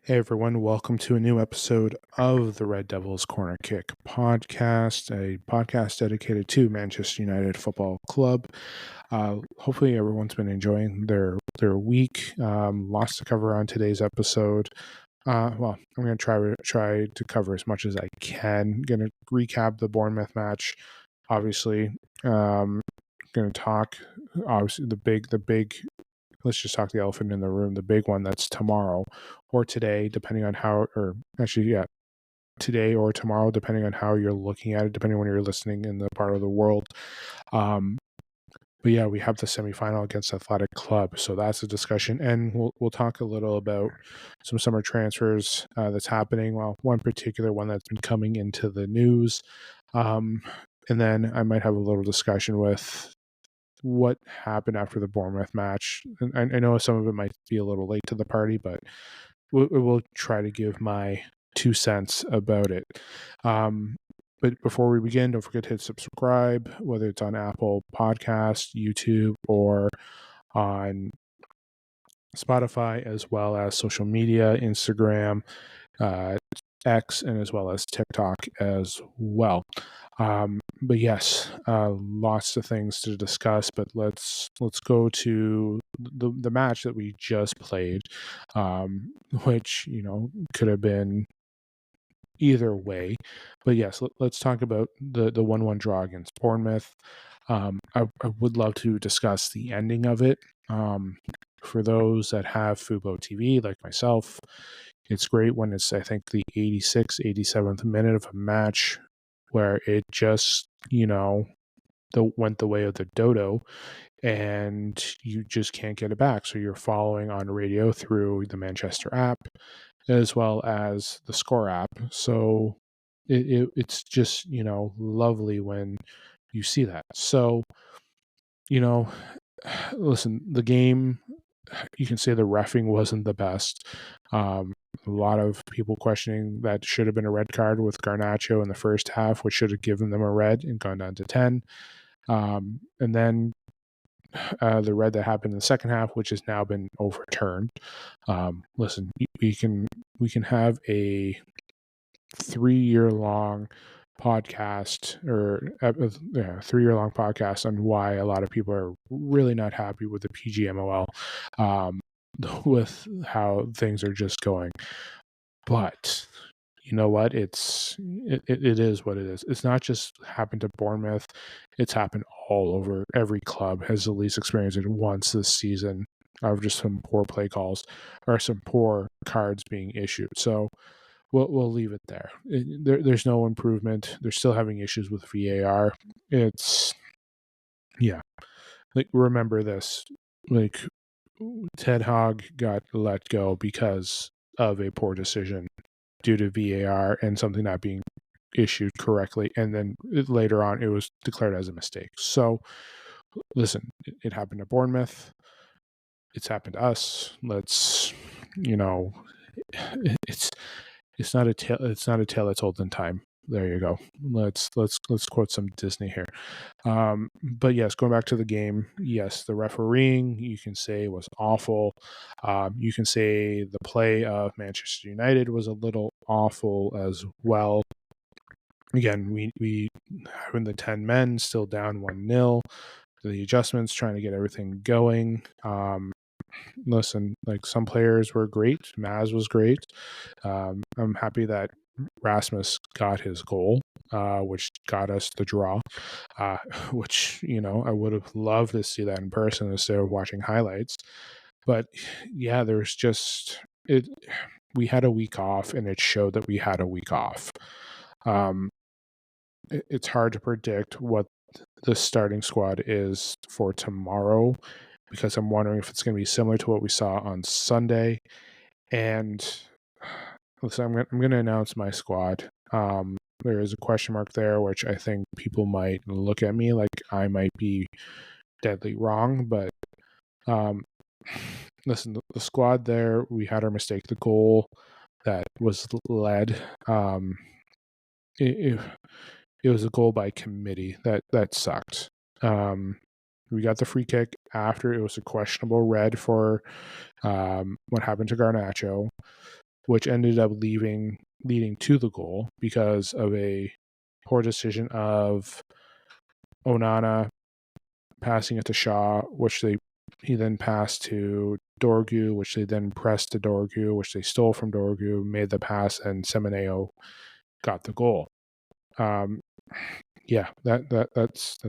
Hey everyone, welcome to a new episode of the Red Devils Corner Kick podcast, a podcast dedicated to Manchester United Football Club. Hopefully everyone's been enjoying their week. Lots to cover on today's episode. I'm going to try to cover as much as I can. Going to recap the Bournemouth match, obviously. Going to talk, obviously, the big. Let's just talk the elephant in the room, the big one that's tomorrow or today, depending on how, or actually, yeah, today or tomorrow, depending on how you're looking at it, depending on when you're listening in the part of the world. But yeah, we have the semifinal against Athletic Club, so that's a discussion, and we'll talk a little about some summer transfers that's happening. Well, one particular one that's been coming into the news, and then I might have a little discussion with what happened after the Bournemouth match. And I know some of it might be a little late to the party, but we'll try to give my 2 cents about it. But before we begin, don't forget to hit subscribe, whether it's on Apple Podcasts, YouTube, or on Spotify, as well as social media, Instagram, X, and as well as TikTok as well. But yes, lots of things to discuss. But let's go to the match that we just played, which could have been either way. But yes, let's talk about the 1-1 draw against Bournemouth. I would love to discuss the ending of it. For those that have Fubo TV, like myself, it's great when it's, I think, the 86th, 87th minute of a match where it just, went the way of the dodo and you just can't get it back. So you're following on radio through the Manchester app as well as the Score app. So it's just, lovely when you see that. So, listen, the game, you can say the reffing wasn't the best. A lot of people questioning that should have been a red card with Garnacho in the first half, which should have given them a red and gone down to 10. And then the red that happened in the second half, which has now been overturned. Listen, we can have a 3-year-long podcast or 3-year-long podcast on why a lot of people are really not happy with the PGMOL, with how things are just going. But you know what? It is what it is. It's not just happened to Bournemouth. It's happened all over. Every club has at least experienced it once this season of just some poor play calls or some poor cards being issued. So we'll leave it there. There's no improvement. They're still having issues with VAR. It's like, remember this. Like, Ted Hogg got let go because of a poor decision due to VAR and something not being issued correctly, and then later on it was declared as a mistake. So listen, it happened to Bournemouth. It's happened to us. Let's, it's not a tale. It's not a tale that's old in time. There you go. Let's quote some Disney here. But yes, going back to the game, yes, the refereeing, you can say, was awful. You can say the play of Manchester United was a little awful as well. Again, we having the 10 men still down 1-0. The adjustments, trying to get everything going. Listen, like, some players were great. Maz was great. I'm happy that Rasmus got his goal, which got us the draw, which, I would have loved to see that in person instead of watching highlights. But yeah, there's just it. We had a week off, and it showed that we had a week off. It's hard to predict what the starting squad is for tomorrow, because I'm wondering if it's going to be similar to what we saw on Sunday. And listen, I'm going to announce my squad. There is a question mark there, which I think people might look at me like I might be deadly wrong. But listen, the squad there, we had our mistake. The goal that was led, it was a goal by committee that sucked. We got the free kick after it was a questionable red for what happened to Garnacho. which ended up leading to the goal because of a poor decision of Onana passing it to Shaw, which he then passed to Dorgu, which they then pressed to Dorgu, which they stole from Dorgu, made the pass, and Semenyo got the goal. That's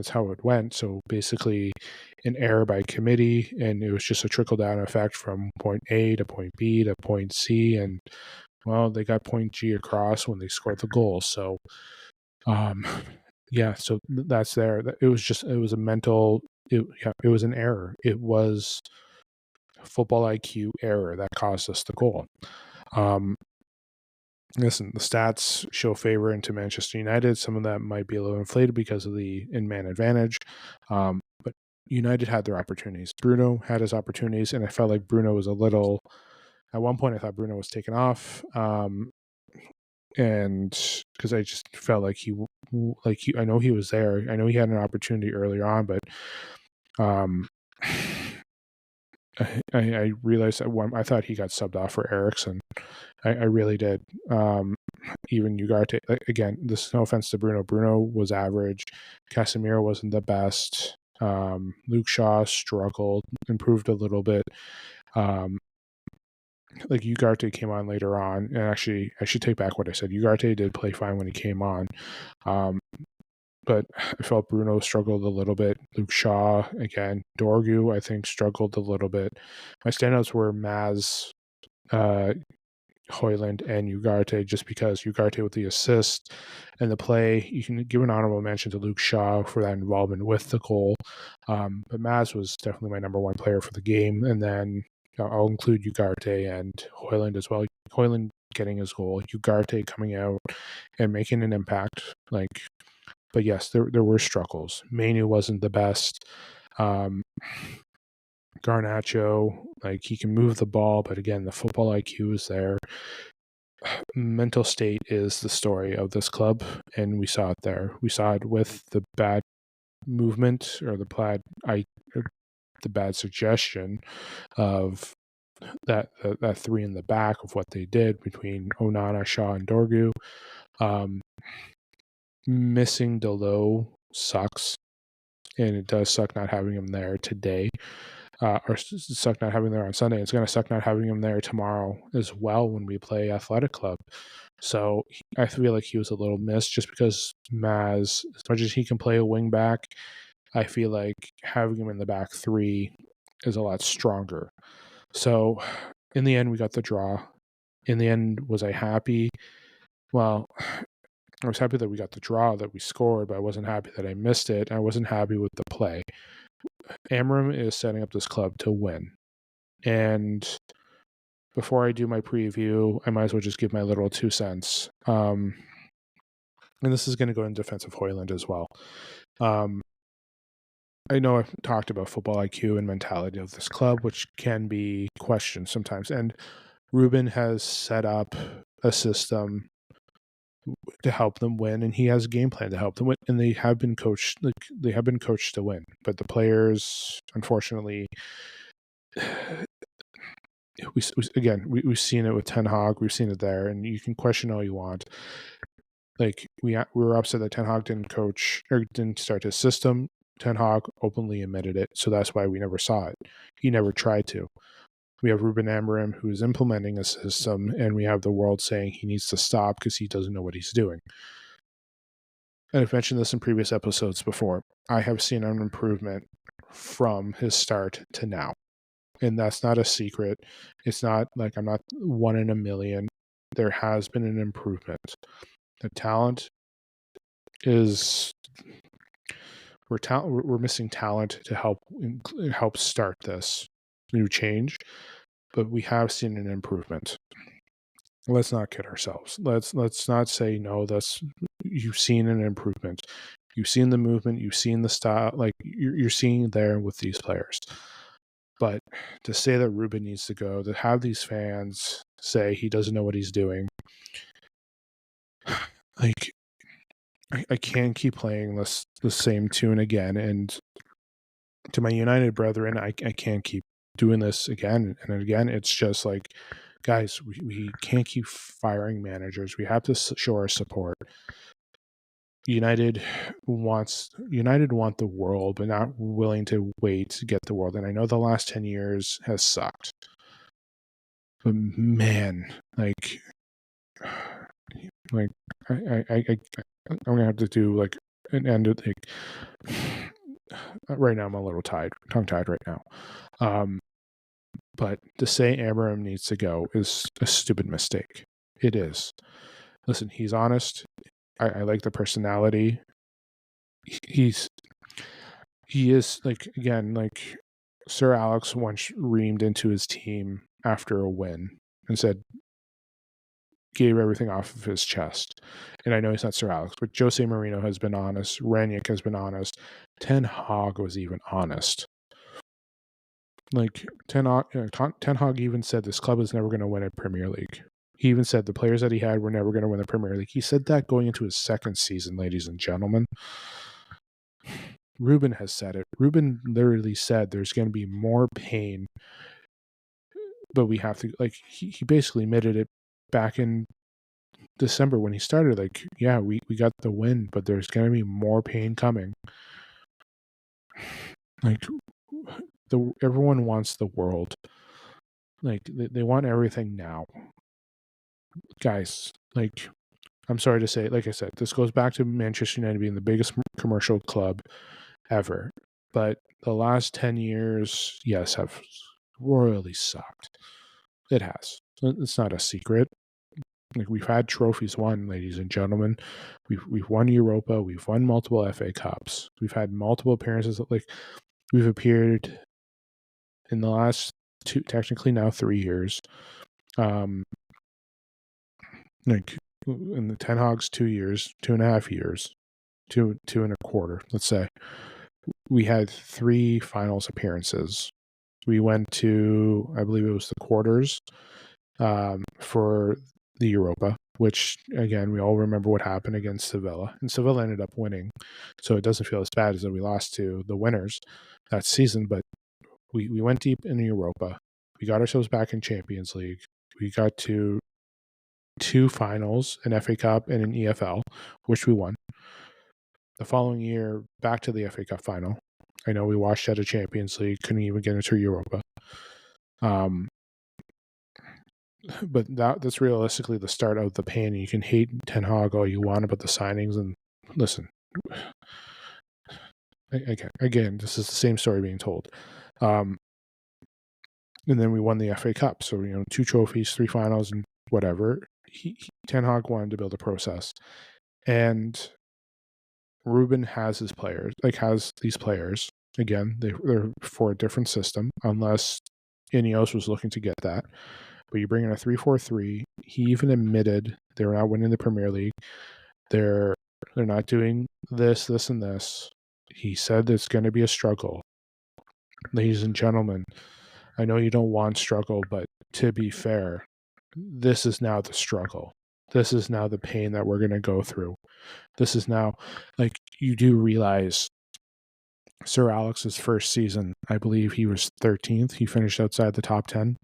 how it went. So basically, an error by committee, and it was just a trickle down effect from point A to point B to point C, and well, they got point G across when they scored the goal. So, so that's there. It was a mental. It was an error. It was football IQ error that caused us the goal. Listen, the stats show favor into Manchester United. Some of that might be a little inflated because of the in-man advantage, but United had their opportunities. Bruno had his opportunities, and I felt like Bruno was a little. At one point, I thought Bruno was taken off, and because I just felt like I know he was there. I know he had an opportunity earlier on, but I realized that I thought he got subbed off for Eriksen. I really did. Even Ugarte, again, this is no offense to Bruno. Bruno was average. Casemiro wasn't the best. Luke Shaw struggled, improved a little bit. Ugarte came on later on, and actually, I should take back what I said. Ugarte did play fine when he came on. But I felt Bruno struggled a little bit. Luke Shaw, again. Dorgu, I think, struggled a little bit. My standouts were Maz, Hojlund, and Ugarte, just because Ugarte with the assist and the play. You can give an honorable mention to Luke Shaw for that involvement with the goal. But Maz was definitely my number one player for the game. And then I'll include Ugarte and Hojlund as well. Hojlund getting his goal, Ugarte coming out and making an impact. But yes, there were struggles. Manu wasn't the best. Garnacho, he can move the ball, but again, the football IQ is there. Mental state is the story of this club, and we saw it there. We saw it with the bad movement or the bad suggestion of that three in the back of what they did between Onana, Shaw, and Dorgu. Missing Delo sucks, and it does suck not having him there today, or suck not having him there on Sunday. It's going to suck not having him there tomorrow as well when we play Athletic Club. So I feel like he was a little missed just because Maz, as much as he can play a wing back, I feel like having him in the back three is a lot stronger. So in the end, we got the draw. In the end, was I happy? Well, I was happy that we got the draw, that we scored, but I wasn't happy that I missed it. I wasn't happy with the play. Amorim is setting up this club to win. And before I do my preview, I might as well just give my little 2 cents. And this is going to go in defense of Hojlund as well. I know I've talked about football IQ and mentality of this club, which can be questioned sometimes. And Ruben has set up a system to help them win, and he has a game plan to help them win, and they have been coached to win. But the players, unfortunately, we've seen it with Ten Hag, we've seen it there, and you can question all you want. We were upset that Ten Hag didn't coach or didn't start his system. Ten Hag openly admitted it, so that's why we never saw it. He never tried to. We have Ruben Amorim, who's implementing a system, and we have the world saying he needs to stop because he doesn't know what he's doing. And I've mentioned this in previous episodes before. I have seen an improvement from his start to now. And that's not a secret. It's not like I'm not one in a million. There has been an improvement. The talent is... We're missing talent to help start this new change, but we have seen an improvement. Let's not kid ourselves. Let's not say no. You've seen an improvement. You've seen the movement. You've seen the style. You're seeing there with these players. But to say that Ruben needs to go, to have these fans say he doesn't know what he's doing, I can't keep playing the same tune again. And to my United brethren, I can't keep doing this again and again. It's just guys, we can't keep firing managers. We have to show our support. United want the world, but not willing to wait to get the world. And I know the last 10 years has sucked, but man, like I'm gonna have to do like an end of like right now. I'm a little tongue tied right now. But to say Amorim needs to go is a stupid mistake. It is. Listen, he's honest. I like the personality. He is like, again, like Sir Alex once reamed into his team after a win and said, gave everything off of his chest. And I know he's not Sir Alex, but Jose Mourinho has been honest. Ranić has been honest. Ten Hag was even honest. Like Ten Hag even said this club is never going to win a Premier League. He even said the players that he had were never going to win the Premier League. He said that going into his second season, ladies and gentlemen. Ruben has said it. Ruben literally said there's going to be more pain, but we have to, like, he basically admitted it back in December when he started. Like, yeah, we got the win, but there's going to be more pain coming. Like, everyone wants the world. Like, they want everything now. Guys, like, I'm sorry to say, like I said, this goes back to Manchester United being the biggest commercial club ever. But the last 10 years, yes, have royally sucked. It has. It's not a secret. Like, we've had trophies won, ladies and gentlemen. We've won Europa. We've won multiple FA Cups. We've had multiple appearances. Like, we've appeared in the last two, technically now 3 years. Like in the Ten Hag's 2 years, 2.5 years, two and a quarter, let's say, we had 3 finals appearances. We went to, I believe it was the quarters for the Europa, which, again, we all remember what happened against Sevilla. And Sevilla ended up winning, so it doesn't feel as bad as that we lost to the winners that season. But we went deep in the Europa. We got ourselves back in Champions League. We got to 2 finals, an FA Cup and an EFL, which we won. The following year, back to the FA Cup final. I know we washed out of Champions League, couldn't even get into Europa. But that's realistically the start of the pain. You can hate Ten Hag all you want about the signings, and listen, again, this is the same story being told. And then we won the FA Cup, so 2 trophies, 3 finals, and whatever. Ten Hag wanted to build a process, and Ruben has his players, has these players. Again, they're for a different system, unless Ineos was looking to get that. But you bring in a 3-4-3. He even admitted they were not winning the Premier League. They're not doing this, and this. He said it's going to be a struggle. Ladies and gentlemen, I know you don't want struggle, but to be fair, this is now the struggle. This is now the pain that we're going to go through. This is now, like, you do realize Sir Alex's first season, I believe he was 13th. He finished outside the top 10.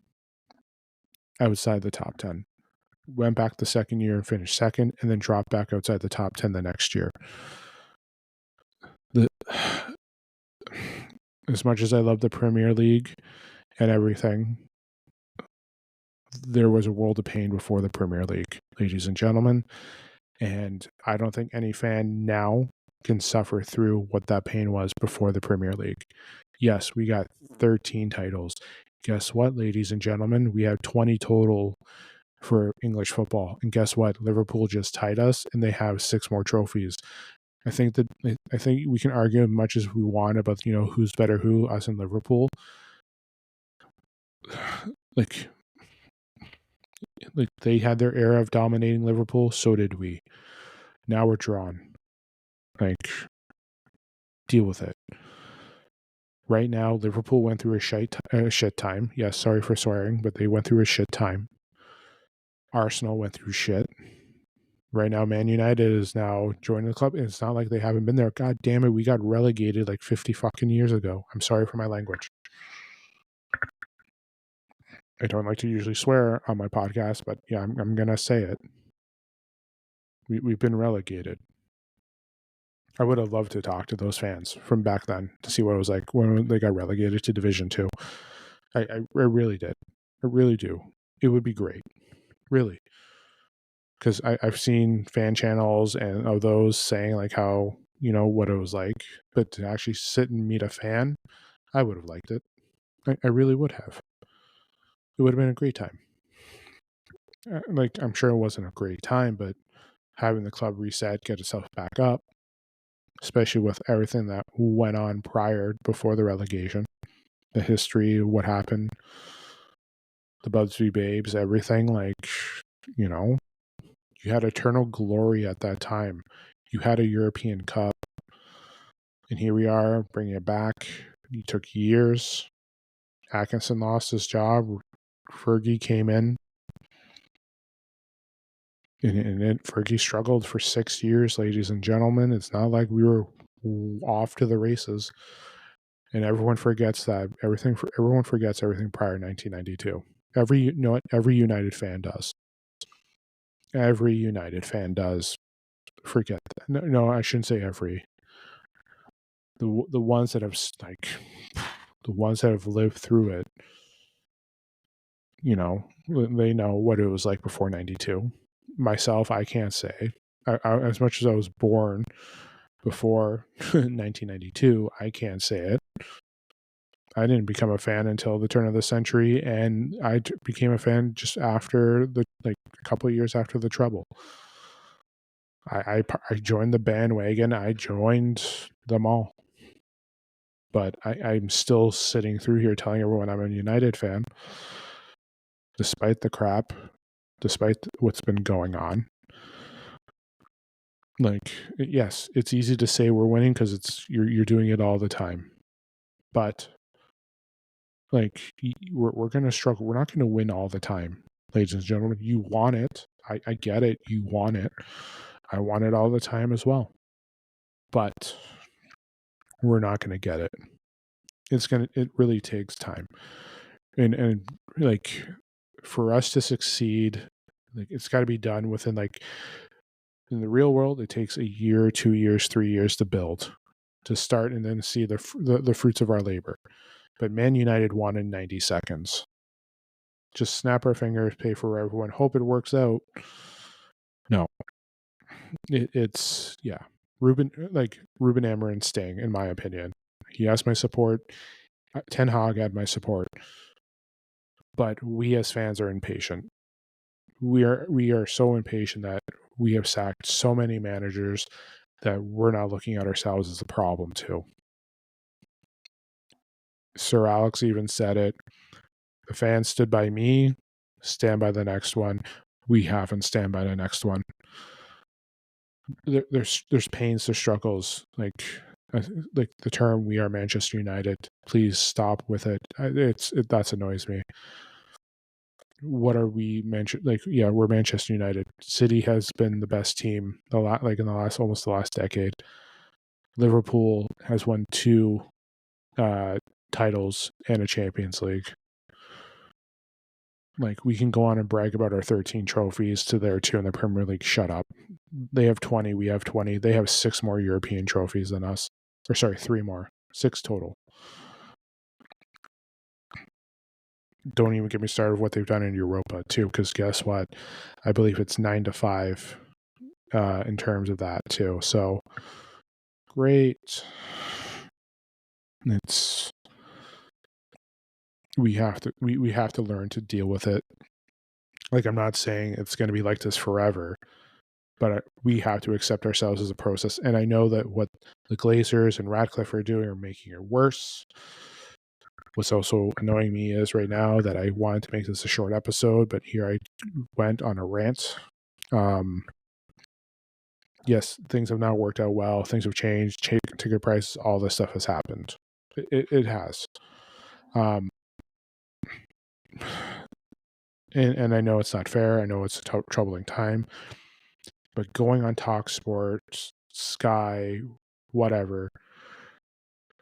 Outside the top 10. Went back the second year and finished second, and then dropped back outside the top 10 the next year. As much as I love the Premier League and everything, there was a world of pain before the Premier League, ladies and gentlemen. And I don't think any fan now can suffer through what that pain was before the Premier League. Yes, we got 13 titles. Guess what, ladies and gentlemen? We have 20 total for English football. And guess what? Liverpool just tied us, and they have 6 more trophies. I think we can argue as much as we want about, who's better who, us and Liverpool. Like they had their era of dominating Liverpool, so did we. Now we're drawn. Deal with it. Right now, Liverpool went through a shit time. Yes, sorry for swearing, but they went through a shit time. Arsenal went through shit. Right now, Man United is now joining the club. It's not like they haven't been there. God damn it, we got relegated like 50 fucking years ago. I'm sorry for my language. I don't like to usually swear on my podcast, but yeah, I'm going to say it. We've been relegated. I would have loved to talk to those fans from back then to see what it was like when they got relegated to Division 2. I really did. I really do. It would be great. Really. Because I've seen fan channels and of those saying like how, what it was like. But to actually sit and meet a fan, I would have liked it. I really would have. It would have been a great time. Like, I'm sure it wasn't a great time, but having the club reset, get itself back up, especially with everything that went on before the relegation, the history, what happened, the Budsby Babes, everything, like, you had eternal glory at that time. You had a European Cup, and here we are bringing it back. It took years. Atkinson lost his job. Fergie came in. And Fergie struggled for 6 years, ladies and gentlemen. It's not like we were off to the races. And everyone forgets that. Everyone forgets everything prior to 1992. Every United fan does. Every United fan does forget that. No, I shouldn't say every. The ones that have the ones that have lived through it, they know what it was like before 92. Myself, I can't say. As much as I was born before 1992, I can't say it. I didn't become a fan until the turn of the century, and I became a fan just after a couple of years after the Treble. I joined the bandwagon. I joined them all. But I'm still sitting through here telling everyone I'm a United fan, despite the crap, despite what's been going on. Like, yes, it's easy to say we're winning because you're doing it all the time, but like we're going to struggle. We're not going to win all the time, ladies and gentlemen. You want it. I get it. You want it. I want it all the time as well, but we're not going to get it. It really takes time, and like for us to succeed, like it's got to be done within in the real world. It takes a year, 2 years, 3 years to build, to start, and then see the fruits of our labor. But Man United won in 90 seconds. Just snap our fingers, pay for everyone, hope it works out. No, it's Ruben Amorim staying, in my opinion. He has my support. Ten Hag had my support. But we as fans are impatient. We are so impatient that we have sacked so many managers that we're not looking at ourselves as a problem too. Sir Alex even said it. The fans stood by me, stand by the next one. We haven't stand by the next one. There's pains, there's struggles. Like the term "we are Manchester United." Please stop with it. That annoys me. What are we we're Manchester United. City has been the best team in almost the last decade. Liverpool has won 2 titles and a Champions League. Like, we can go on and brag about our 13 trophies to their 2 in the Premier League. Shut up. They have 20. We have 20. They have 6 more European trophies than us. Or sorry, 3 more. 6 total. Don't even get me started with what they've done in Europa too, because guess what? I believe it's 9-5 in terms of that too. So great. We have to learn to deal with it. Like, I'm not saying it's going to be like this forever, but we have to accept ourselves as a process. And I know that what the Glazers and Radcliffe are doing are making it worse. What's also annoying me is right now that I wanted to make this a short episode, but here I went on a rant. Yes, things have not worked out well. Things have changed. Ticket prices, all this stuff has happened. It has. And I know it's not fair. I know it's a troubling time. But going on TalkSport, Sky, whatever,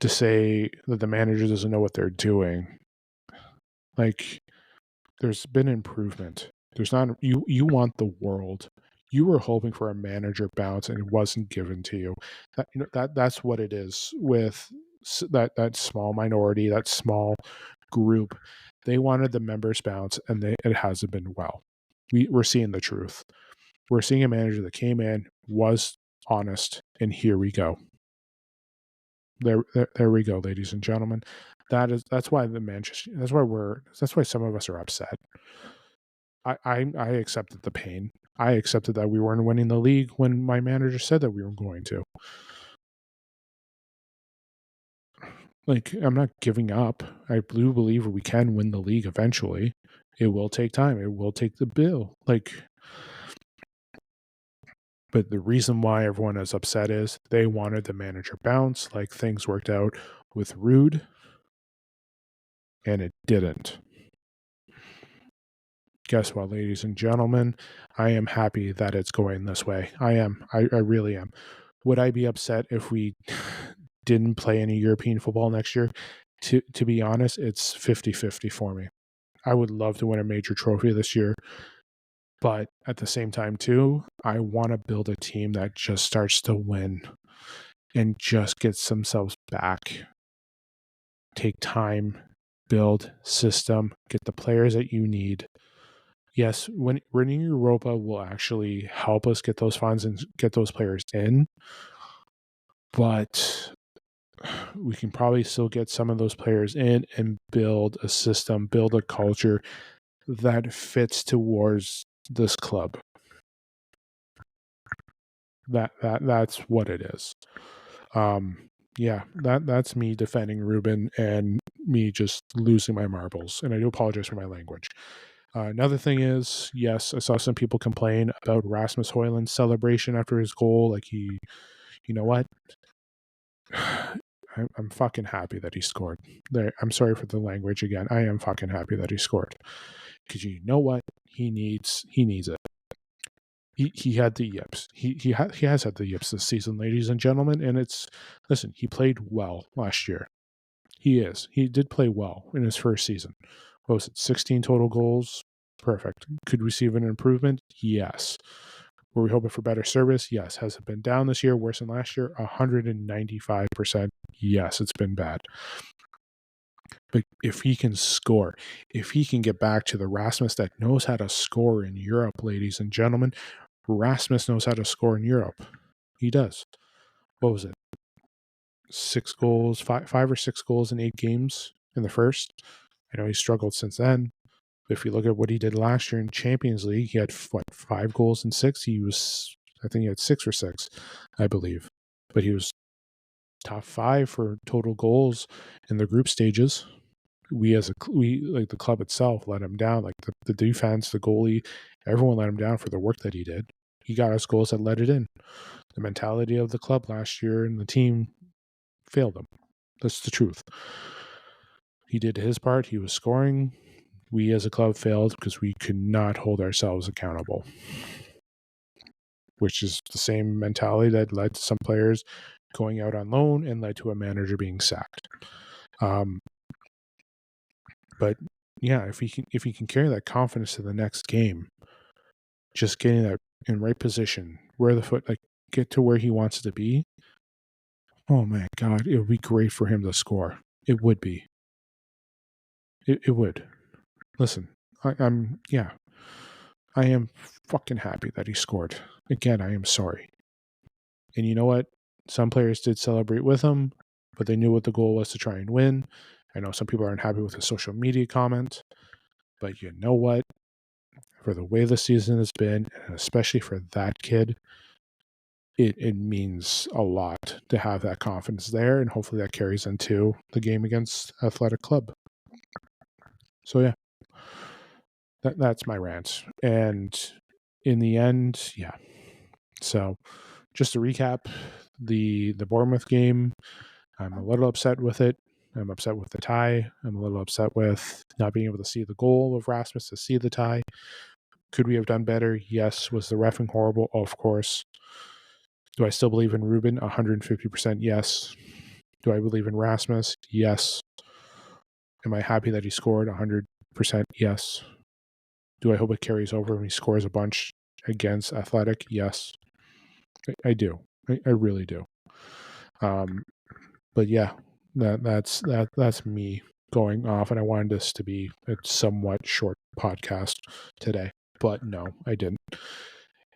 to say that the manager doesn't know what they're doing, like, there's been improvement. There's not you want the world. You were hoping for a manager bounce and it wasn't given to you. That's what it is with that small minority, that small group. They wanted the members bounce and it hasn't been well. We're seeing the truth. We're seeing a manager that came in, was honest, and here we go. There we go, ladies and gentlemen. That's why that's why some of us are upset. I accepted the pain. I accepted that we weren't winning the league when my manager said that we were going to. Like, I'm not giving up. I do believe we can win the league eventually. It will take time. It will take the bill. But the reason why everyone is upset is they wanted the manager bounce, like things worked out with Rude, and it didn't. Guess what, ladies and gentlemen? I am happy that it's going this way. I am. I really am. Would I be upset if we didn't play any European football next year? To be honest, it's 50-50 for me. I would love to win a major trophy this year. But at the same time, too, I want to build a team that just starts to win and just gets themselves back. Take time, build system, get the players that you need. Yes, winning Europa will actually help us get those funds and get those players in. But we can probably still get some of those players in and build a system, build a culture that fits towards this club. That's what it is. That's me defending Ruben and me just losing my marbles. And I do apologize for my language. Another thing is, yes, I saw some people complain about Rasmus Hojlund's celebration after his goal. Like you know what? I'm fucking happy that he scored. I'm sorry for the language again. I am fucking happy that he scored. Because you know what? He needs it. He had the yips. He has had the yips this season, ladies and gentlemen. And listen, he played well last year. He did play well in his first season. What was it? 16 total goals. Perfect. Could we see an improvement? Yes. Were we hoping for better service? Yes. Has it been down this year? Worse than last year? 195%. Yes, it's been bad. But if he can score, if he can get back to the Rasmus that knows how to score in Europe, ladies and gentlemen, Rasmus knows how to score in Europe. He does. What was it? 6 goals, five or 6 goals in 8 games in the first. I know he struggled since then. But if you look at what he did last year in Champions League, he had 5 goals in 6. I think he had 6 or 6, I believe. But he was top 5 for total goals in the group stages. We like the club itself let him down. Like the defense, the goalie, everyone let him down for the work that he did. He got us goals that let it in. The mentality of the club last year and the team failed him. That's the truth. He did his part. He was scoring. We as a club failed because we could not hold ourselves accountable, which is the same mentality that led to some players going out on loan and led to a manager being sacked. But yeah, if he can carry that confidence to the next game, just getting that in right position, where the foot, like get to where he wants to be. Oh my God, it would be great for him to score. It would be. It would. Listen, I am fucking happy that he scored. Again, I am sorry. And you know what? Some players did celebrate with him, but they knew what the goal was to try and win. I know some people aren't happy with the social media comment, but you know what? For the way the season has been, and especially for that kid, it means a lot to have that confidence there, and hopefully that carries into the game against Athletic Club. So yeah, that's my rant. And in the end, yeah. So just to recap, the Bournemouth game, I'm a little upset with it. I'm upset with the tie. I'm a little upset with not being able to see the goal of Rasmus to see the tie. Could we have done better? Yes. Was the reffing horrible? Of course. Do I still believe in Ruben? 150% yes. Do I believe in Rasmus? Yes. Am I happy that he scored? 100% yes. Do I hope it carries over and he scores a bunch against Athletic? Yes, I do. I really do. But yeah, that's me going off, and I wanted this to be a somewhat short podcast today, but no, I didn't.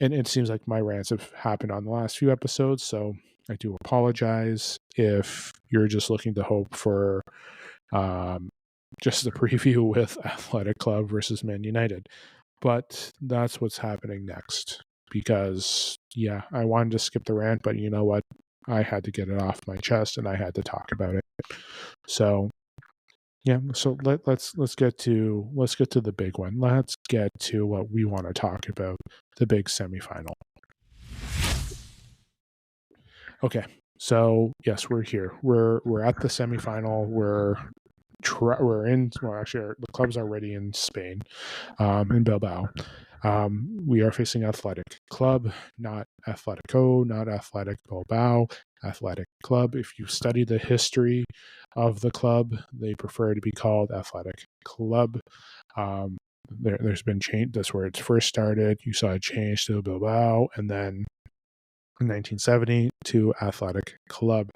And it seems like my rants have happened on the last few episodes, so I do apologize if you're just looking to hope for just the preview with Athletic Club versus Man United. But that's what's happening next, because yeah, I wanted to skip the rant, but you know what? I had to get it off my chest and I had to talk about it. So yeah, so let's get to the big one. Let's get to what we want to talk about, the big semifinal. Okay, so yes, we're here. We're at the semifinal. We're in. Well, actually, the club's already in Spain, in Bilbao. We are facing Athletic Club, not Atletico, not Athletic Bilbao, Athletic Club. If you study the history of the club, they prefer to be called Athletic Club. There's been change. That's where it first started. You saw a change to Bilbao, and then in 1970 to Athletic Club.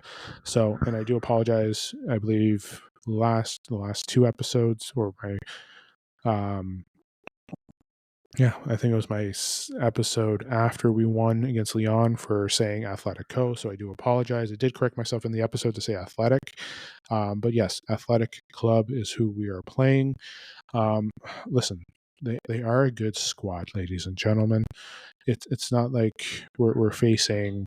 So, and I do apologize. I believe the last two episodes, or my I think it was my episode after we won against Lyon for saying Atletico. So I do apologize. I did correct myself in the episode to say Athletic. But yes, Athletic Club is who we are playing. Listen, they are a good squad, ladies and gentlemen. It's not like we're facing,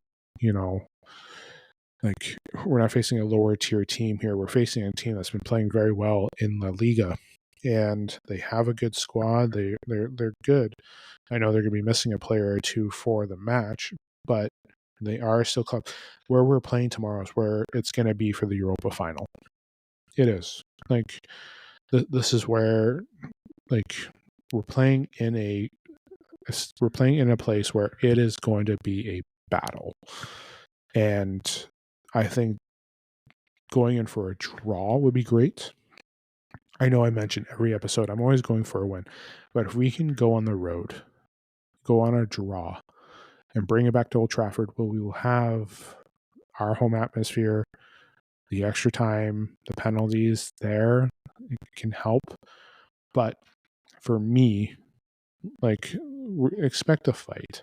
like we're not facing a lower tier team here. We're facing a team that's been playing very well in La Liga, and they have a good squad. They're good. I know they're going to be missing a player or two for the match, but they are still club. Where we're playing tomorrow is where it's going to be for the Europa final. It is like this is where we're playing in a place where it is going to be a battle, and I think going in for a draw would be great. I know I mentioned every episode I'm always going for a win, but if we can go on the road, go on a draw, and bring it back to Old Trafford, where we will have our home atmosphere, the extra time, the penalties there, it can help. But for me, expect a fight.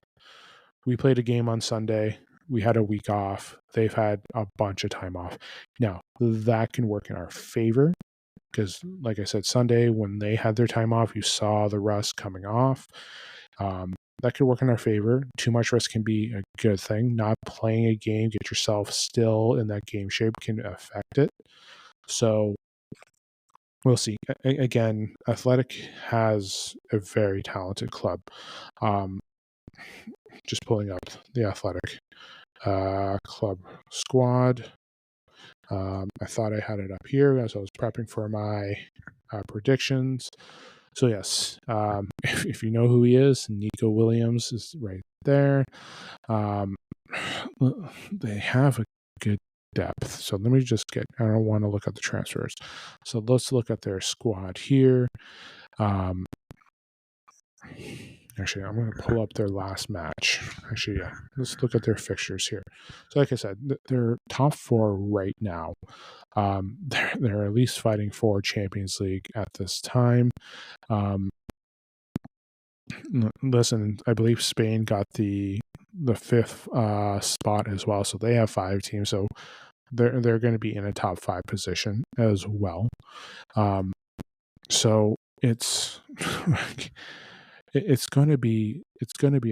We played a game on Sunday. We had a week off. They've had a bunch of time off. Now, that can work in our favor because, like I said, Sunday, when they had their time off, you saw the rust coming off. That could work in our favor. Too much rest can be a good thing. Not playing a game, get yourself still in that game shape can affect it. So we'll see. Again, Athletic has a very talented club. Just pulling up the Athletic club squad. I thought I had it up here as I was prepping for my predictions. So yes, if you know who he is, Nico Williams is right there. They have a good depth. So let me just I don't want to look at the transfers. So let's look at their squad here. Actually, I'm going to pull up their last match. Actually, yeah, let's look at their fixtures here. So like I said, they're top four right now. They're at least fighting for Champions League at this time. Listen, I believe Spain got the fifth spot as well, so they have 5 teams. So they're going to be in a top 5 position as well. So it's it's going to be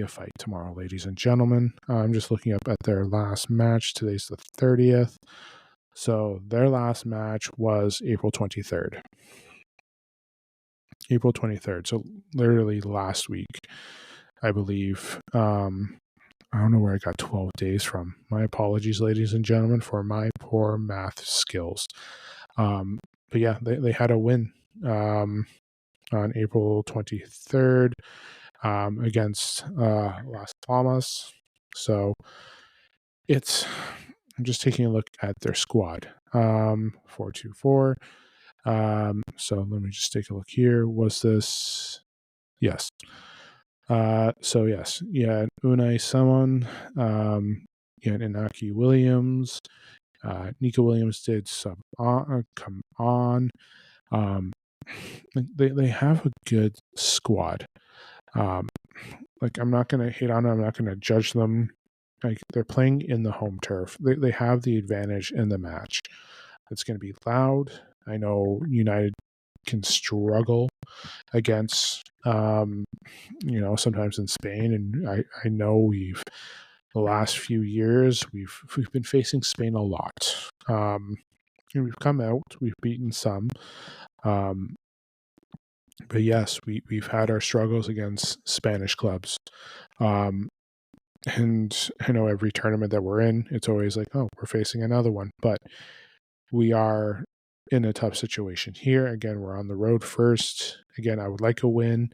a fight tomorrow, ladies and gentlemen. I'm just looking up at their last match. Today's the 30th. So their last match was April 23rd. April 23rd. So literally last week, I believe. I don't know where I got 12 days from. My apologies, ladies and gentlemen, for my poor math skills. But yeah, they had a win on April 23rd against Las Palmas. So I'm just taking a look at their squad. 4-2-4. So let me just take a look here. Was this Yes. So yes, yeah, Unai Simon, you had Inaki Williams, Nico Williams did come on. They have a good squad. Like, I'm not gonna hate on them, I'm not gonna judge them. Like, they're playing in the home turf. They have the advantage in the match. It's gonna be loud. I know United can struggle against sometimes in Spain, and I know the last few years we've been facing Spain a lot. And we've come out, we've beaten some, um, but yes, we've had our struggles against Spanish clubs. And I know every tournament that we're in, it's always like, oh, we're facing another one, but we are in a tough situation here. Again, we're on the road first. Again, I would like a win.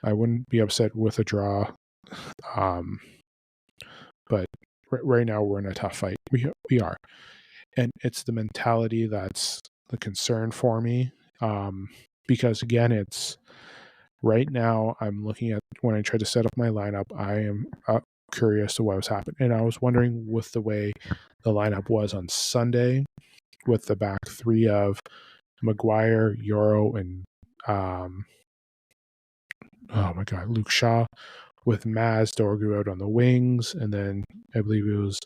I wouldn't be upset with a draw. But right now we're in a tough fight. We are. And it's the mentality that's the concern for me. Because again, it's right now I'm looking at when I try to set up my lineup, I am curious to what was happening. And I was wondering with the way the lineup was on Sunday with the back three of Maguire, Euro, and oh my God, Luke Shaw, with Maz Dorgu out on the wings, and then I believe it was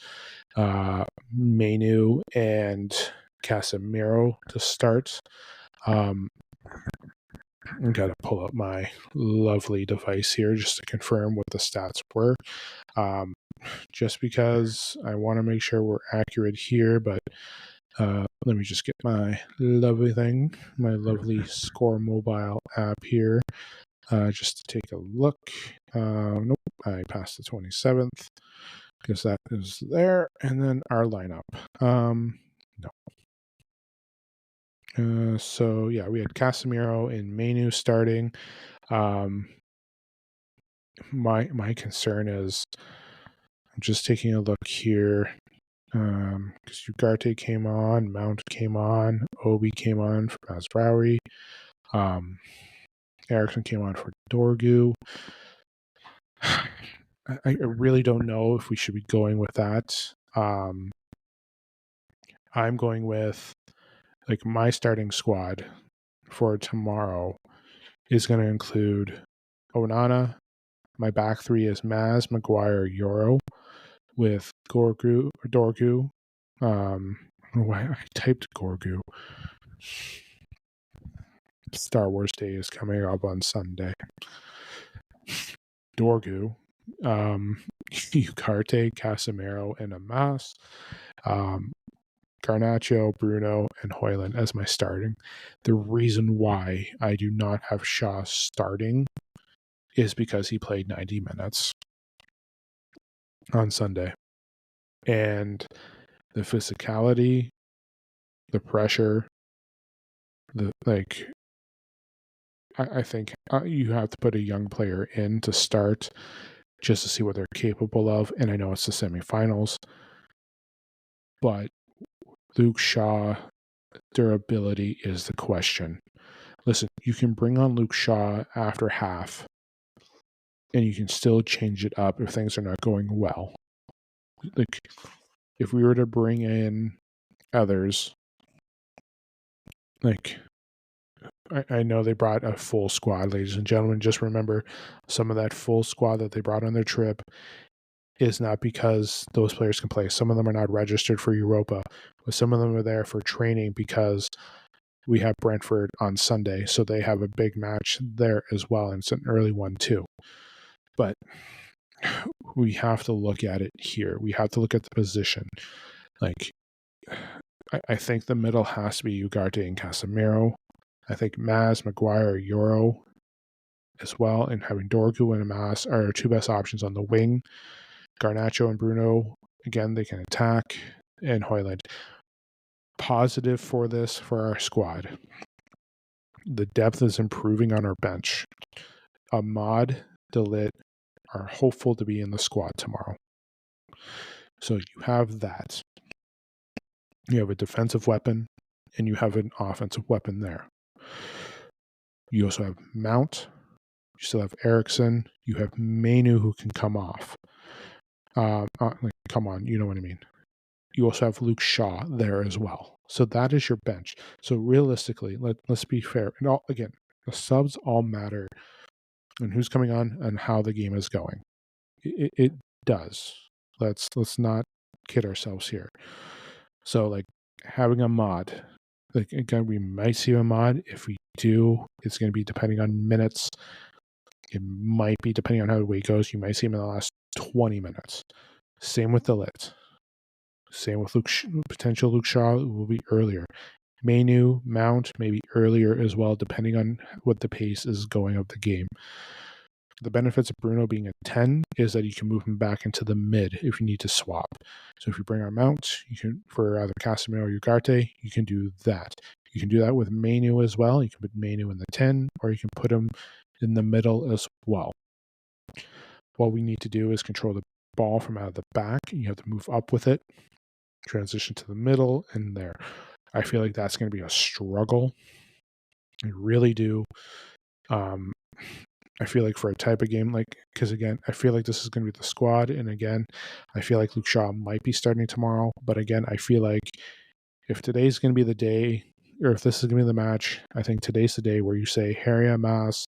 Mainu and Casemiro to start. I got to pull up my lovely device here just to confirm what the stats were. Just because I want to make sure we're accurate here, but let me just get my lovely thing, my lovely Score mobile app here, just to take a look. Nope, I passed the 27th because that is there. And then our lineup. No. So yeah, we had Casemiro and Mainu starting. My concern is I'm just taking a look here. Because Ugarte came on, Mount came on, Obi came on for Mazraoui, Ericsson came on for Dorgu. I really don't know if we should be going with that. I'm going with, like, my starting squad for tomorrow is going to include Onana. My back three is Maz, Maguire, Euro, with Dorgu. Why I typed Gorgu. Star Wars Day is coming up on Sunday. Dorgu, Ugarte, Casemiro, and Amas. Garnacho, Bruno, and Hojlund as my starting. The reason why I do not have Shaw starting is because he played 90 minutes on Sunday. And the physicality, the pressure, I think you have to put a young player in to start just to see what they're capable of. And I know it's the semifinals, but Luke Shaw durability is the question. Listen, you can bring on Luke Shaw after half and you can still change it up if things are not going well. Like, if we were to bring in others, like, I know they brought a full squad, ladies and gentlemen. Just remember, some of that full squad that they brought on their trip is not because those players can play. Some of them are not registered for Europa, but some of them are there for training because we have Brentford on Sunday, so they have a big match there as well, and it's an early one too. But we have to look at it here. We have to look at the position. Like, I think the middle has to be Ugarte and Casemiro. I think Maz, Maguire, Euro as well, and having Dorgu and Maz are our two best options on the wing. Garnacho and Bruno, again, they can attack, and Hojlund. Positive for this for our squad. The depth is improving on our bench. Ahmad, Dalit are hopeful to be in the squad tomorrow. So you have that. You have a defensive weapon, and you have an offensive weapon there. You also have Mount, You still have Eriksson. You have Mainu who can come off. Come on, you know what I mean. You also have Luke Shaw there as well. So that is your bench. So realistically, let's be fair. And again, the subs all matter and who's coming on and how the game is going. It does. Let's not kid ourselves here. So like having a mod, like again, we might see a mod. If we do, it's going to be depending on minutes. It might be depending on how the week goes. You might see him in the last 20 minutes. Same with the lit. Same with potential Luke Shaw will be earlier. Mainu, Mount, maybe earlier as well, depending on what the pace is going of the game. The benefits of Bruno being a 10 is that you can move him back into the mid if you need to swap. So if you bring on Mount, you can for either Casemiro or Ugarte, you can do that. You can do that with Mainu as well. You can put Mainu in the 10, or you can put him in the middle as well. What we need to do is control the ball from out of the back. You have to move up with it, transition to the middle, and there. I feel like that's going to be a struggle. I really do. I feel like for a type of game, because again, I feel like this is going to be the squad. And again, I feel like Luke Shaw might be starting tomorrow. But again, I feel like if today's going to be the day, or if this is going to be the match, I think today's the day where you say, Harry Mas,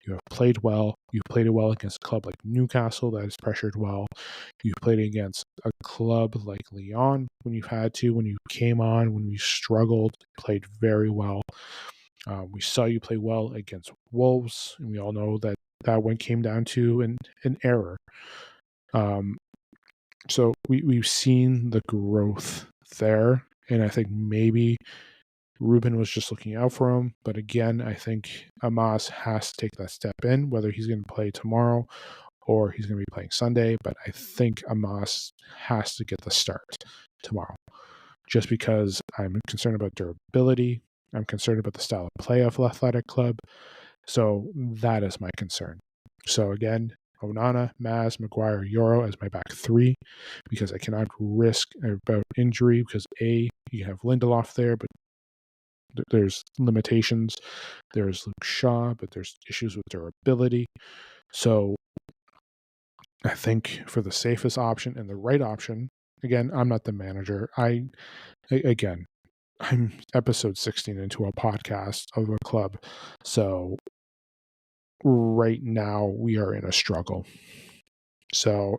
you have played well. You've played it well against a club like Newcastle that is pressured well. You've played against a club like Lyon when you've had to, when you came on, when we struggled, played very well. We saw you play well against Wolves, and we all know that one came down to an error. So we've seen the growth there, and I think maybe Ruben was just looking out for him. But again, I think Amas has to take that step in, whether he's going to play tomorrow or he's going to be playing Sunday. But I think Amas has to get the start tomorrow, just because I'm concerned about durability. I'm concerned about the style of play of Athletic Club. So that is my concern. So again, Onana, Maz, Maguire, Euro as my back three, because I cannot risk about injury, because you can have Lindelof there, but there's limitations. There's Luke Shaw, but there's issues with durability. So I think for the safest option and the right option, again, I'm not the manager. I'm episode 16 into a podcast of a club. So right now we are in a struggle. So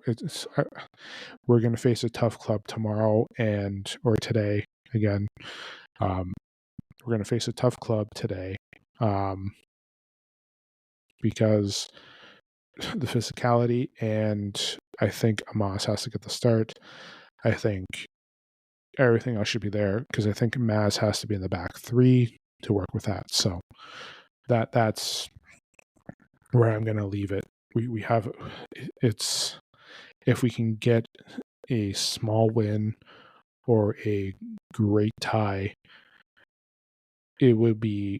we're going to face a tough club tomorrow or today again. We're going to face a tough club today because the physicality, and I think Amos has to get the start. I think everything else should be there, because I think Maz has to be in the back three to work with that. So that's where I'm going to leave it. We have it's if we can get a small win or a great tie, it would be.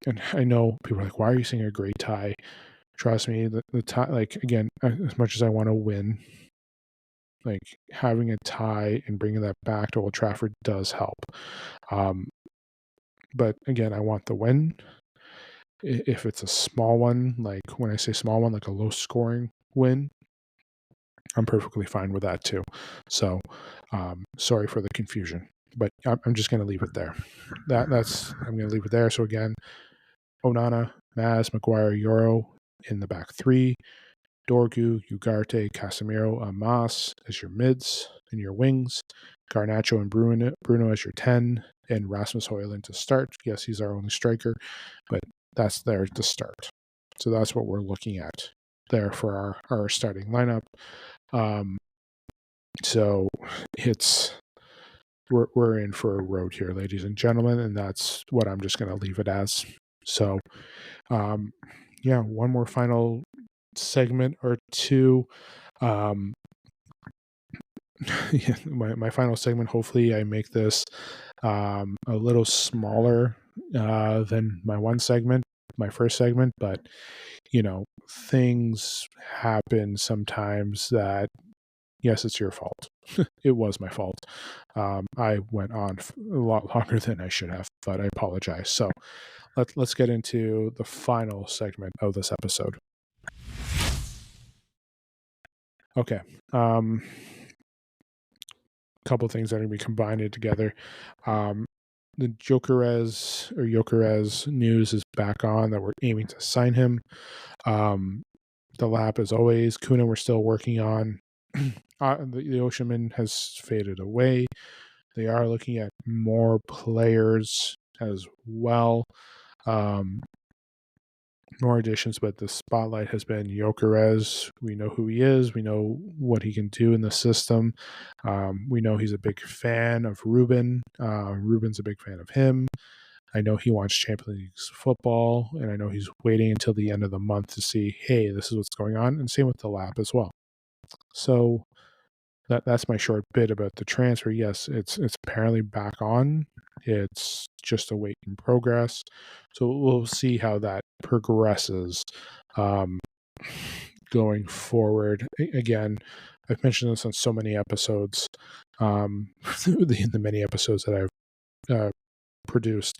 And I know people are like, "Why are you saying a great tie?" Trust me, the tie. Like again, as much as I want to win, like having a tie and bringing that back to Old Trafford does help. But again, I want the win. If it's a small one, like when I say small one, like a low scoring win, I'm perfectly fine with that too. So sorry for the confusion, but I'm just going to leave it there. I'm going to leave it there. So again, Onana, Maz, Maguire, Euro in the back three, Dorgu, Ugarte, Casemiro, Amas as your mids and your wings, Garnacho and Bruno as your 10, and Rasmus Hojlund to start. Yes, he's our only striker, but that's there to start. So that's what we're looking at there for our starting lineup. So we're in for a road here, ladies and gentlemen, and that's what I'm just going to leave it as. So, one more final segment or two. My final segment, hopefully I make this a little smaller than my first segment, but things happen sometimes that, yes, it's your fault. It was my fault. I went on a lot longer than I should have, but I apologize. So let's get into the final segment of this episode. Okay. Couple things that are going to be combined together. The Gyökeres news is back on that we're aiming to sign him. The lap, as always, Kuna we're still working on. The Oceanman has faded away. They are looking at more players as well. More additions, but the spotlight has been Gyökeres. We know who he is. We know what he can do in the system. We know he's a big fan of Ruben. Ruben's a big fan of him. I know he wants Champions League football, and I know he's waiting until the end of the month to see, hey, this is what's going on, and same with the lap as well. So that's my short bit about the transfer. Yes, it's apparently back on. It's just a wait in progress. So we'll see how that progresses going forward. Again, I've mentioned this on so many episodes, the many episodes that I've produced.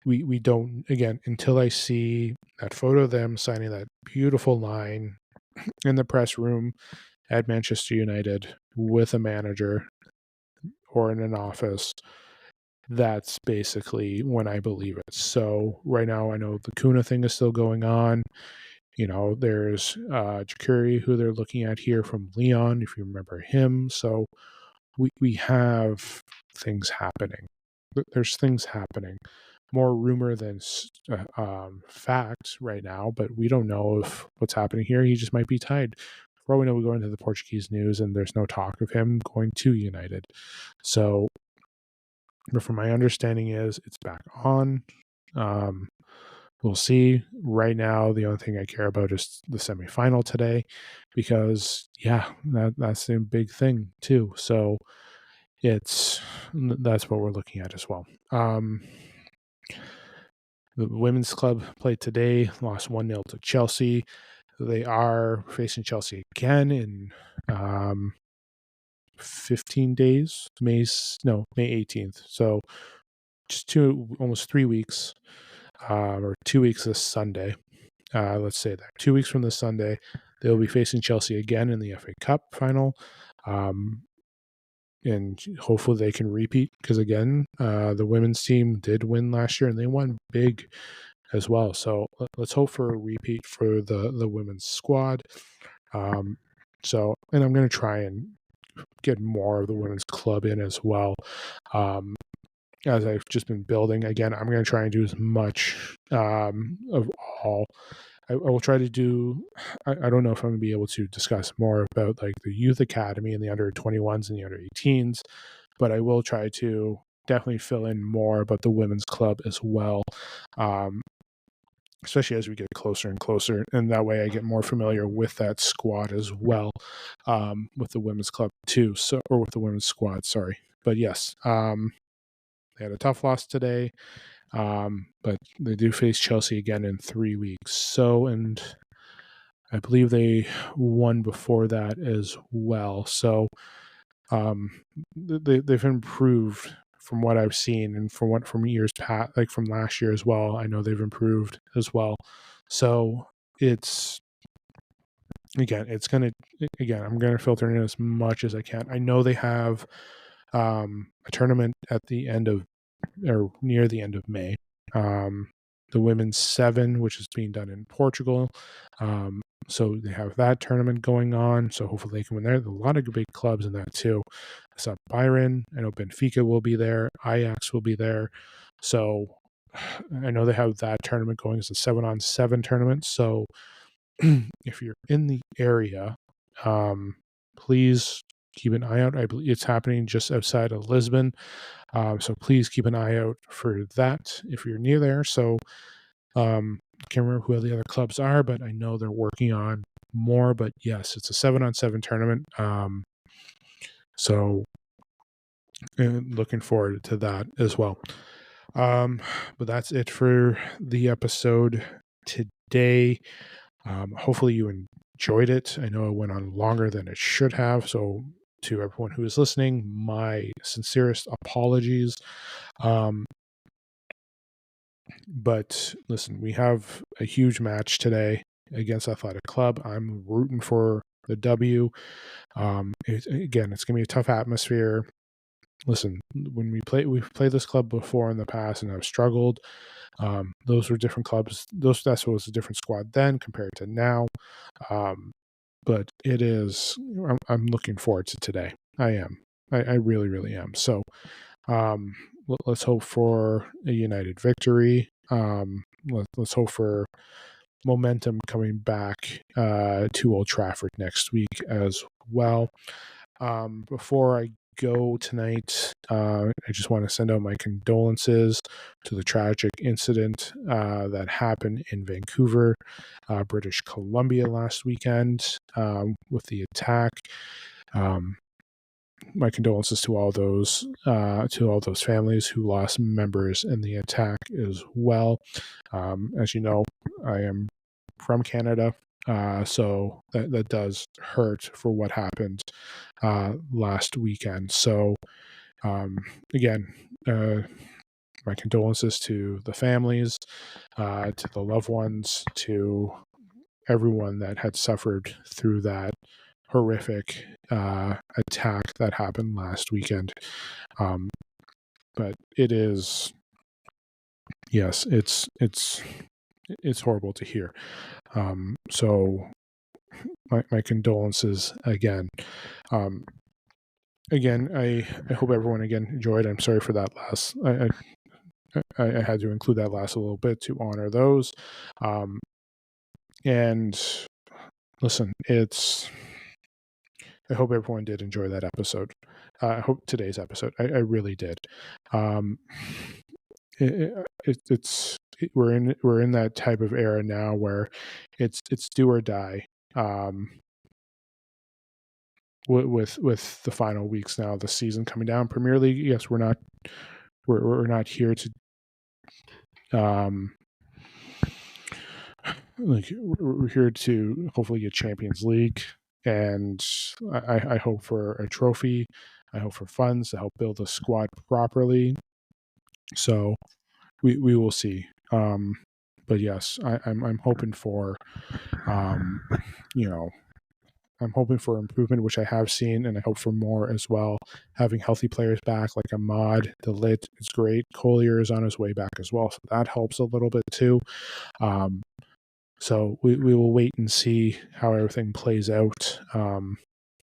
We don't, again, until I see that photo of them signing that beautiful line in the press room at Manchester United with a manager or in an office, that's basically when I believe it. So right now I know the Kuna thing is still going on. There's Gyökeres, who they're looking at here from Leon, if you remember him. So we have things happening. There's things happening. More rumor than fact right now, but we don't know if what's happening here. He just might be tied. For all we know, we go into the Portuguese news and there's no talk of him going to United. So, but from my understanding is it's back on. We'll see. Right now, the only thing I care about is the semifinal today, because that's a big thing too. So that's what we're looking at as well. The women's club played today, lost 1-0 to Chelsea. They are facing Chelsea again in 15 days, May 18th. So just almost 3 weeks, or 2 weeks this Sunday. Let's say that 2 weeks from this Sunday, they'll be facing Chelsea again in the FA Cup final. And hopefully they can repeat, because again, the women's team did win last year and they won big as well. So let's hope for a repeat for the women's squad. And I'm going to try and get more of the women's club in as well. As I've just been building, again, I'm going to try and do as much of all. I will try to do, I don't know if I'm going to be able to discuss more about like the youth academy and the under 21s and the under 18s, but I will try to definitely fill in more about the women's club as well. Especially as we get closer and closer, and that way I get more familiar with that squad as well, with the women's club too, or with the women's squad, sorry. But yes, they had a tough loss today, but they do face Chelsea again in 3 weeks. So, and I believe they won before that as well. So, they've improved from what I've seen, and from years past, like from last year as well. I know they've improved as well. So I'm gonna filter in as much as I can. I know they have a tournament at the end of, or near the end of May. The women's 7, which is being done in Portugal. So they have that tournament going on. So hopefully they can win there. There's a lot of big clubs in that too. I saw Byron. I know Benfica will be there. Ajax will be there. So I know they have that tournament going. It's a 7-on-7 tournament. So if you're in the area, please keep an eye out. I believe it's happening just outside of Lisbon. So please keep an eye out for that if you're near there. So can't remember who the other clubs are, but I know they're working on more. But yes, it's a 7-on-7 tournament. So looking forward to that as well. But that's it for the episode today. Hopefully you enjoyed it. I know it went on longer than it should have. So to everyone who is listening, my sincerest apologies. But listen, we have a huge match today against Athletic Club. I'm rooting for the W. Again, it's going to be a tough atmosphere. Listen, when we've played this club before in the past, and I've struggled. Those were different clubs. That was a different squad then compared to now. But it is. I'm looking forward to today. I am. I really, really am. So let's hope for a united victory. Let's hope for momentum coming back to Old Trafford next week as well. Before I go tonight, I just want to send out my condolences to the tragic incident that happened in Vancouver, British Columbia last weekend with the attack. My condolences to all those families who lost members in the attack as well. As you know, I am from Canada, so that does hurt for what happened last weekend. So again, my condolences to the families, to the loved ones, to everyone that had suffered through that horrific attack that happened last weekend. But it is, yes, it's horrible to hear. So my condolences again. Again, I hope everyone again enjoyed. I'm sorry for that last. I had to include that last a little bit to honor those. And listen, I hope everyone did enjoy that episode. I hope today's episode. I really did. We're in that type of era now where it's do or die. With the final weeks now of the season coming down, Premier League. Yes, we're not here to we're here to hopefully get Champions League, and I hope for a trophy. I hope for funds to help build a squad properly. So we will see. But yes, I'm hoping for I'm hoping for improvement, which I have seen, and I hope for more as well. Having healthy players back, like Ahmad, the Lit is great. Collier is on his way back as well, so that helps a little bit too. So we will wait and see how everything plays out.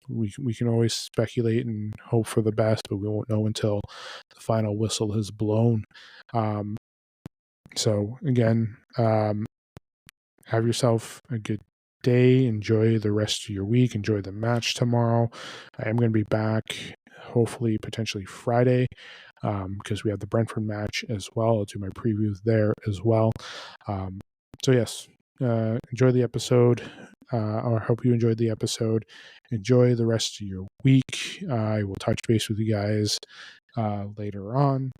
We can always speculate and hope for the best, but we won't know until the final whistle has blown. So again, have yourself a good day. Enjoy the rest of your week. Enjoy the match tomorrow. I am going to be back, hopefully, potentially Friday, because we have the Brentford match as well. I'll do my preview there as well. So yes, enjoy the episode. I hope you enjoyed the episode. Enjoy the rest of your week. I will touch base with you guys later on.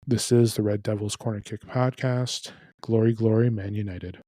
This is the Red Devils Corner Kick podcast. Glory, glory, Man United.